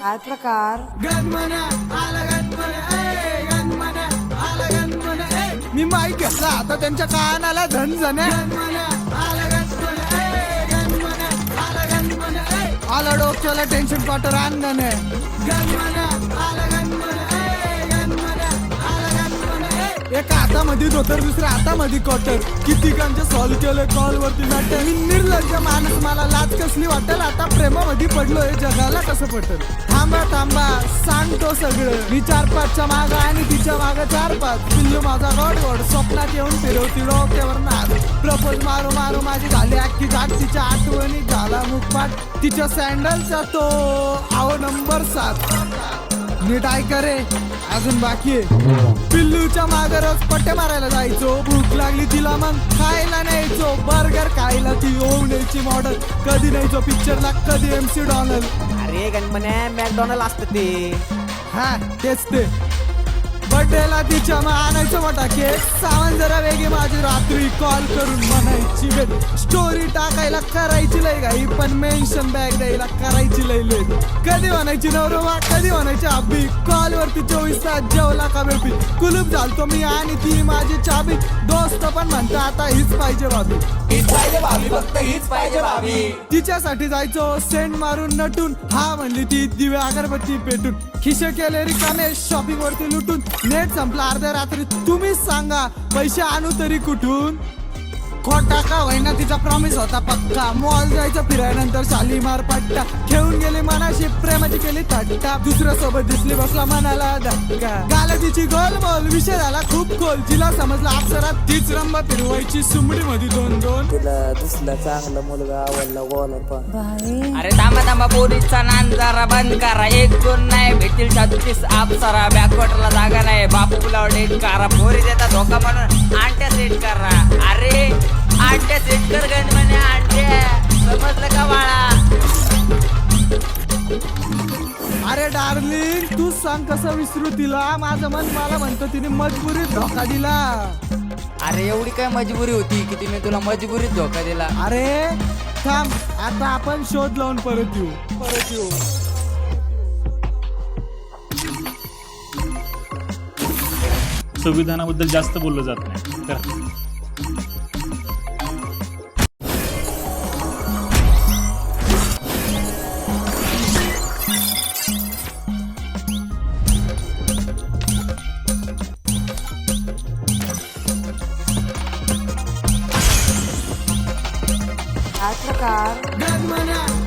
काय प्रकार? मी माईक घेतला आता त्यांच्या कानाला झणझण्या आला डोक्याला टेन्शन पाटर अंगण एका हातामध्ये धोतर दुसऱ्या हातामध्ये कॉटर किती कांचे सॉल्व केले कॉल वरती मॅटर मी निर्लज्ज माणूस मला लाज कसली वाटेल आता प्रेमामध्ये पडलोय जगाला कसं पटेल थांबा थांबा सांगतो सगळं मी 4-5च्या माग आणि तिच्या माग 4-5 पिल्लू माझा गडगड स्वप्नात येऊन फिरवती डोक्यावर नाद प्रपोज मारू मारू माझी झाली अख्खी जाग तिच्या आठवणी झाला मुखपाट तिच्या सँडलचा तो आव नंबर 7 नीट ऐका रे अजून बाकी आहे पिल्लूच्या मागे रोज पट्टे मारायला जायचो भूक लागली तिला मग खायला न्यायचो बर्गर खायला ती होऊन यायची मॉडल कधी न्यायचो पिक्चरला कधी MC डॉनल अरे गणपण्या मॅकडॉनल्ड असतं ते. हा तेच ते बर्थडेला तिच्या मग आणायचं मोठा केक सामान जरा वेगळी माझी रात्री कॉल करून म्हणायची वेळ स्टोरी टाकायला करायची लय घाई पण मेन्शन बॅग द्यायला करायची लय लेट कधी म्हणायची नवरोबा कधी म्हणायची अब्बी कॉल वरती 24 तास जेवला का बेबी कुलूप झालतो मी आणि ती माझी चाबी दोस्त पण म्हणतो आता हीच पाहिजे भाभी फक्त हीच पाहिजे भाभी. तिच्यासाठी जायचो सेंट मारून नटून हा म्हणली ती दिवे अगरबत्ती पेटून खिशे केले रिकामे शॉपिंग वरती लुटून नेट संपला अर्ध्या रात्री तुम्हीच सांगा पैसे आणू तरी कुठून खोटा का होईना तिचा प्रॉमिस होता पक्का मॉल जायचं फिरायनंतर शालीमार पट्टा खेळून गेली मनाशी प्रेमाची केली थट्टा दुसऱ्या सोबत दिसली बसला मनाला धक्का गाला तिची गोलमोल विषय झाला खूप खोल जिला समजला अक्षरात तीच रंबा फिरवायची सुमडी मध्ये 2-2 तुला दिसला चांगला मुलगा आवडला बोला पण अरे थांबा थांबा पोरीचा नान जरा बंद करा 1-2 नाही भेटतील 37 अप्सरा बॅकवॉटरला जागा नाही बापू बुलाव डेट करा पोरी देता धोका म्हणून आंट्या सेट करा अरे आंट्या सेट कर गण म्हणे आंट्या समजलं का बाळा. अरे डार्लिंग तू सांग कसं विसरू तिला माझं मन मला म्हणतो तिने मजबुरीत धोका दिला अरे एवढी काय मजबुरी होती की तिने तुला मजबुरीत धोका दिला. अरे थांब आता आपण शोध लावून परत येऊ संविधानाबद्दल जास्त बोललं जात नाही तर काय प्रकार?